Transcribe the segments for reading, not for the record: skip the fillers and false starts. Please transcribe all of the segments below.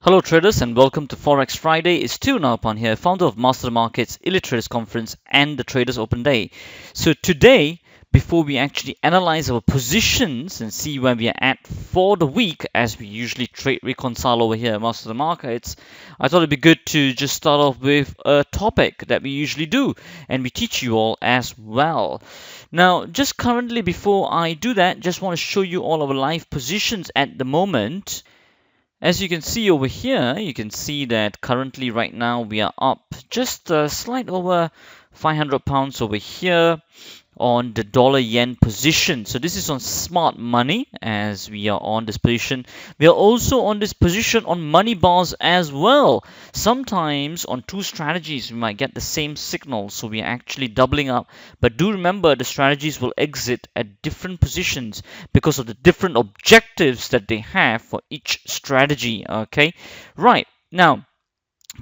Hello traders and welcome to Forex Friday. It's Stu Naupan here, founder of Master the Markets, Elite Traders Conference and the Traders Open Day. So today, before we actually analyze our positions and see where we are at for the week, as we usually trade reconcile over here at Master the Markets, I thought it'd be good to just start off with a topic that we usually do and we teach you all as well. Now, just currently before I do that, just want to show you all our live positions at the moment. As you can see over here, you can see that currently right now we are up just a slight over 500 pounds over here on the dollar yen position. So this is on smart money as we are on this position. We are also on this position on money bars as well. Sometimes on two strategies we might get the same signal, so we are actually doubling up. But do remember the strategies will exit at different positions because of the different objectives that they have for each strategy. Okay, right now.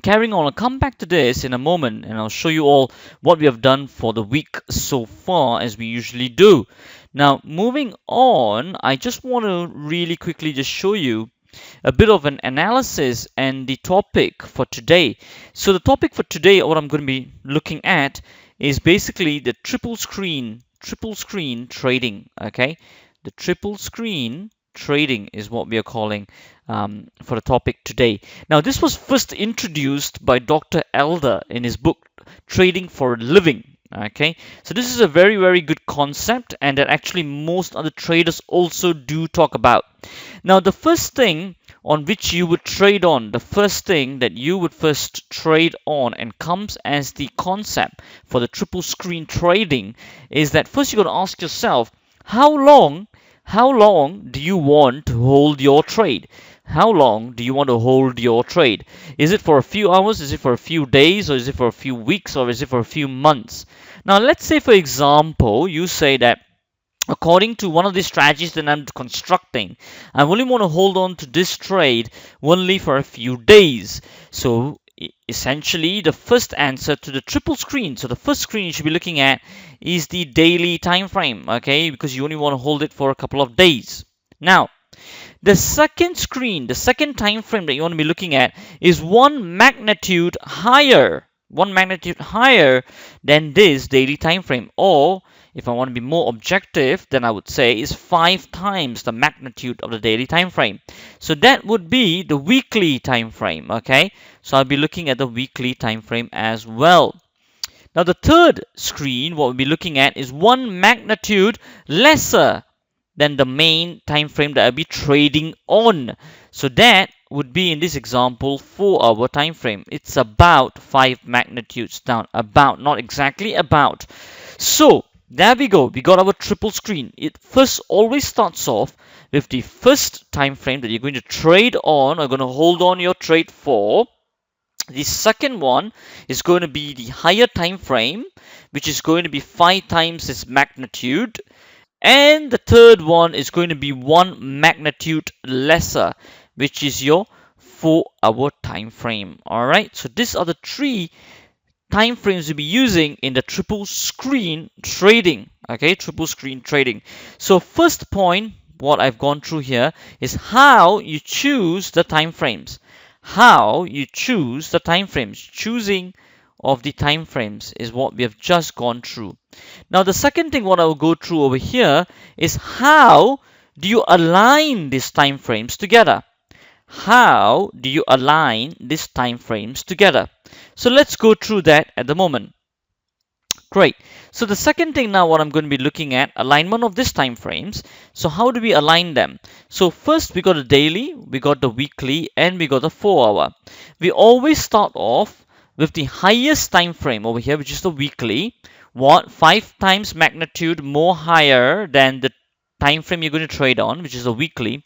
Carrying on, I'll come back to this in a moment and I'll show you all what we have done for the week so far as we usually do. Now, moving on, I just want to really quickly just show you a bit of an analysis and the topic for today. So the topic for today, what I'm going to be looking at is basically the triple screen trading. Okay, the triple screen trading is what we are calling for the topic today. Now, this was first introduced by Dr. Elder in his book Trading for a Living. Okay, so this is a very, very good concept, and that actually most other traders also do talk about. Now, the first thing on which you would trade on, the first thing that you would first trade on and comes as the concept for the triple screen trading is that first you got to ask yourself, how long do you want to hold your trade? How long do you want to hold your trade? Is it for a few hours? Is it for a few days? Or is it for a few weeks? Or is it for a few months? Now, let's say, for example, you say that according to one of the strategies that I'm constructing, I only want to hold on to this trade only for a few days. So essentially, the first answer to the triple screen, so the first screen you should be looking at is the daily time frame, okay, because you only want to hold it for a couple of days. Now, the second screen, the second time frame that you want to be looking at is one magnitude higher than this daily time frame, or if I want to be more objective, then I would say is 5 times the magnitude of the daily time frame. So that would be the weekly time frame, okay? So I'll be looking at the weekly time frame as well. Now the third screen, what we'll be looking at is one magnitude lesser than the main time frame that I'll be trading on. So that would be in this example 4-hour time frame. It's about 5 magnitudes down, about, not exactly, about. So there we go. We got our triple screen. It first always starts off with the first time frame that you're going to trade on or going to hold on your trade for. The second one is going to be the higher time frame, which is going to be 5 times its magnitude. And the third one is going to be one magnitude lesser, which is your 4-hour time frame. All right. So these are the three time frames you'll be using in the triple screen trading. Okay, triple screen trading. So first point, what I've gone through here is how you choose the time frames. How you choose the time frames. Choosing of the time frames is what we have just gone through. Now the second thing what I will go through over here is how do you align these time frames together? How do you align these time frames together? So let's go through that at the moment. Great. So the second thing now what I'm going to be looking at, alignment of these time frames. So how do we align them? So first we got the daily, we got the weekly, and we got the 4-hour. We always start off with the highest time frame over here, which is the weekly. What? 5 times magnitude more higher than the time frame you're going to trade on, which is a weekly.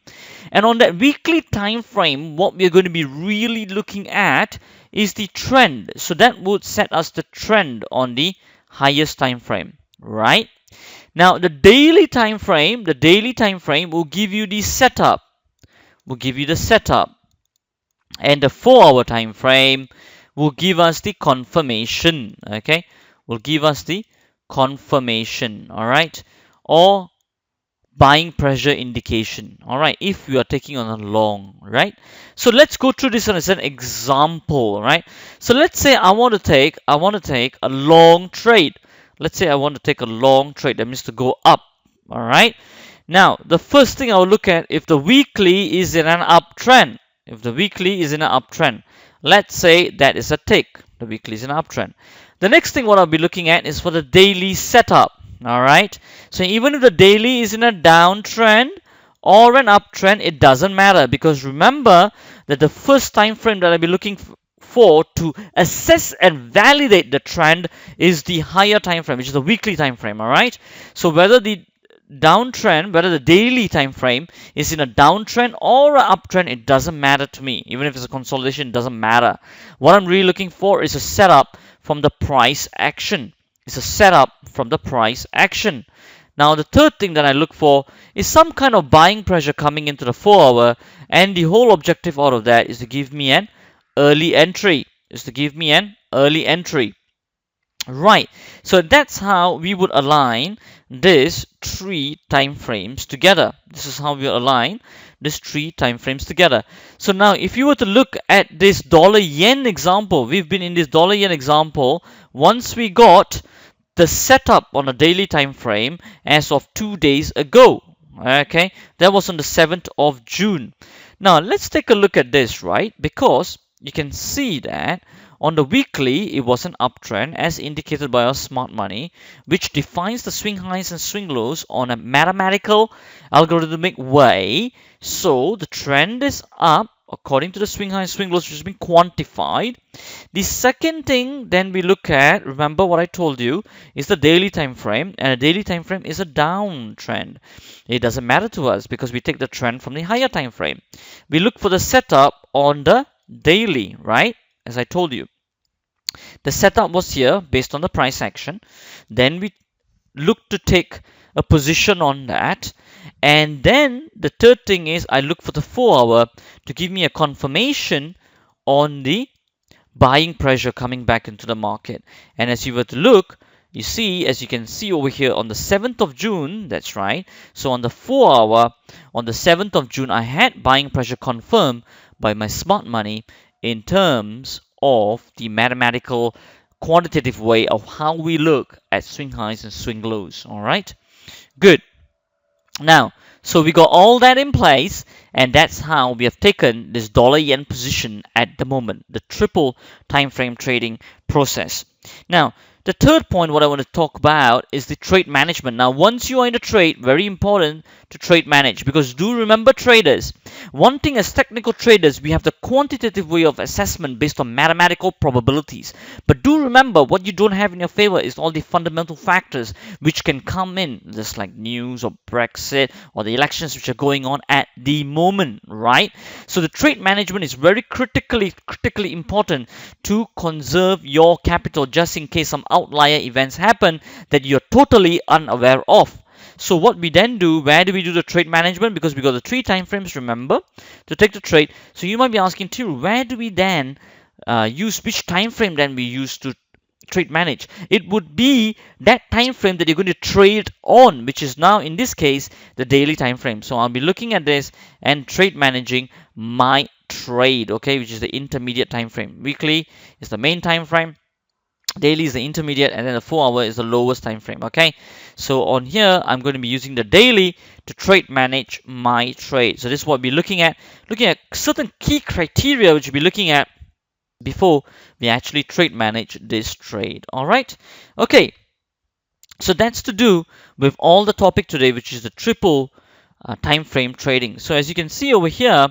And on that weekly time frame, what we're going to be really looking at is the trend. So that would set us the trend on the highest time frame, right? Now the daily time frame will give you the setup. And the 4-hour time frame will give us the confirmation, okay? Will give us the confirmation, all right? Or buying pressure indication. All right, if you are taking on a long, right? So let's go through this one as an example, right? So let's say I want to take a long trade. Let's say I want to take a long trade. That means to go up. All right. Now the first thing I will look at, if the weekly is in an uptrend. If the weekly is in an uptrend, let's say that is a tick. The weekly is in an uptrend. The next thing what I'll be looking at is for the daily setup. All right. So even if the daily is in a downtrend or an uptrend, it doesn't matter, because remember that the first time frame that I'll be looking for to assess and validate the trend is the higher time frame, which is the weekly time frame. All right. So whether the daily time frame is in a downtrend or an uptrend, it doesn't matter to me. Even if it's a consolidation, it doesn't matter. What I'm really looking for is a setup from the price action. It's a setup from the price action. Now the third thing that I look for is some kind of buying pressure coming into the 4-hour, and the whole objective out of that is to give me an early entry. Right, so that's how we would align these three time frames together. This is how we align these three time frames together. So now if you were to look at this dollar yen example, we've been in this dollar yen example. Once we got the setup on a daily time frame as of 2 days ago, okay, that was on the 7th of June. Now let's take a look at this, right? Because you can see that on the weekly, it was an uptrend as indicated by our smart money, which defines the swing highs and swing lows on a mathematical algorithmic way. So the trend is up according to the swing highs and swing lows, which has been quantified. The second thing then we look at, remember what I told you, is the daily time frame, and a daily time frame is a downtrend. It doesn't matter to us because we take the trend from the higher time frame. We look for the setup on the daily, right? As I told you, the setup was here based on the price action. Then we look to take a position on that, and then the third thing is I look for the 4-hour to give me a confirmation on the buying pressure coming back into the market. And as you were to look, you see, as you can see over here on the 7th of June, that's right. So on the 4-hour, on the 7th of June, I had buying pressure confirmed by my smart money in terms of the mathematical quantitative way of how we look at swing highs and swing lows. All right, good. Now, so we got all that in place, and that's how we have taken this dollar yen position at the moment, the triple time frame trading process. Now, the third point what I want to talk about is the trade management. Now, once you are in the trade, very important to trade manage, because do remember, traders, one thing as technical traders, we have the quantitative way of assessment based on mathematical probabilities. But do remember, what you don't have in your favor is all the fundamental factors which can come in, just like news or Brexit or the elections which are going on at the moment, right? So the trade management is very critically important to conserve your capital just in case some outlier events happen that you're totally unaware of. So what we then do, where do we do the trade management? Because we got the 3 time frames, remember, to take the trade. So you might be asking too, where do we then use, which time frame then we use to trade manage? It would be that time frame that you're going to trade on, which is now in this case the daily time frame. So I'll be looking at this and trade managing my trade, okay, which is the intermediate time frame. Weekly is the main time frame, daily is the intermediate, and then the 4-hour is the lowest time frame. Okay, so on here I'm going to be using the daily to trade manage my trade. So this is what we're looking at certain key criteria which we'll be looking at before we actually trade manage this trade. All right, okay, so that's to do with all the topic today, which is the triple time frame trading. So as you can see over here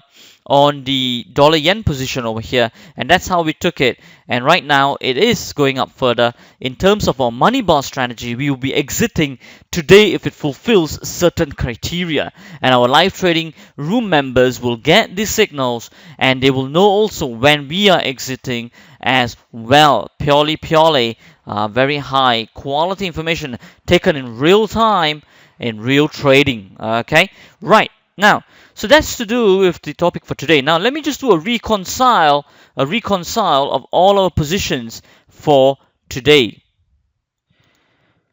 on the dollar yen position over here, and that's how we took it, and right now it is going up further. In terms of our money bar strategy, we will be exiting today if it fulfills certain criteria, and our live trading room members will get these signals, and they will know also when we are exiting as well. Purely very high quality information taken in real time in real trading. Okay, right now, so that's to do with the topic for today. Now let me just do a reconcile of all our positions for today.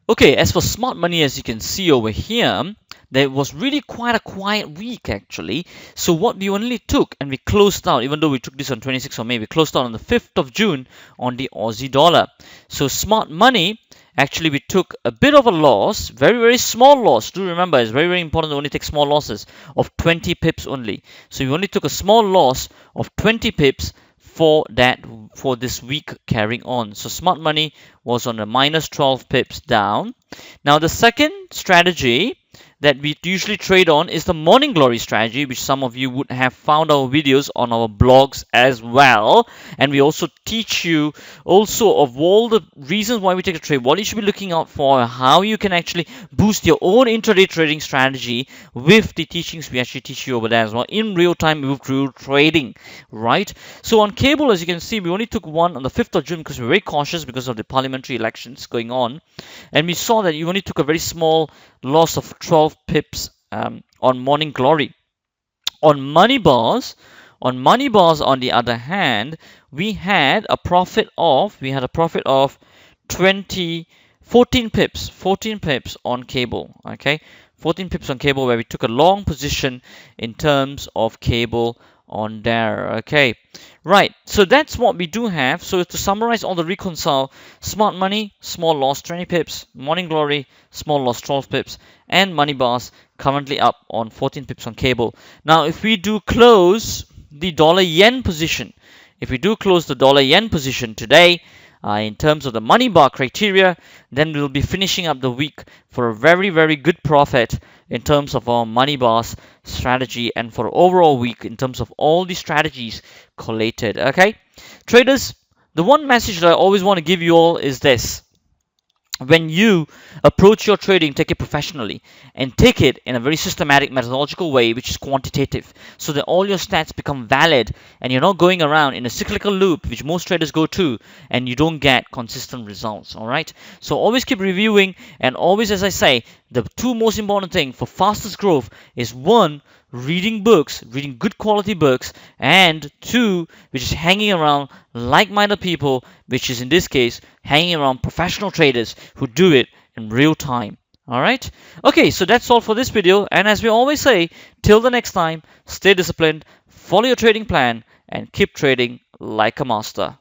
Okay, as for smart money, as you can see over here, there was really quite a quiet week actually. So what we only took, and we closed out, even though we took this on 26th of May, we closed out on the 5th of June on the Aussie dollar. So smart money, actually we took a bit of a loss, very, very small loss. Do remember, it's very, very important to only take small losses of 20 pips only. So we only took a small loss of 20 pips for this week carrying on. So smart money was on a minus 12 pips down. Now the second strategy that we usually trade on is the morning glory strategy, which some of you would have found our videos on our blogs as well. And we also teach you also of all the reasons why we take a trade, what you should be looking out for, how you can actually boost your own intraday trading strategy with the teachings we actually teach you over there as well in real time with real trading, right? So on cable, as you can see, we only took one on the 5th of June because we were very cautious because of the parliamentary elections going on. And we saw that you only took a very small loss of 12 pips on morning glory. On money bars, on the other hand, we had a profit of 14 pips on cable. Okay, 14 pips on cable, where we took a long position in terms of cable on there. Okay, right, so that's what we do have. So to summarize all the reconcile, smart money, small loss 20 pips, morning glory, small loss 12 pips, and money bars currently up on 14 pips on cable. Now if we do close the dollar yen position, today, in terms of the money bar criteria, then we'll be finishing up the week for a very, very good profit in terms of our money bars strategy and for overall week in terms of all the strategies collated. Okay, traders, the one message that I always want to give you all is this: when you approach your trading, take it professionally and take it in a very systematic methodological way, which is quantitative, so that all your stats become valid and you're not going around in a cyclical loop, which most traders go to, and you don't get consistent results. All right, so always keep reviewing, and always, as I say, the two most important things for fastest growth is one, reading books, reading good quality books, and two, which is hanging around like-minded people, which is in this case hanging around professional traders who do it in real time. Alright? Okay, so that's all for this video, and as we always say, till the next time, stay disciplined, follow your trading plan, and keep trading like a master.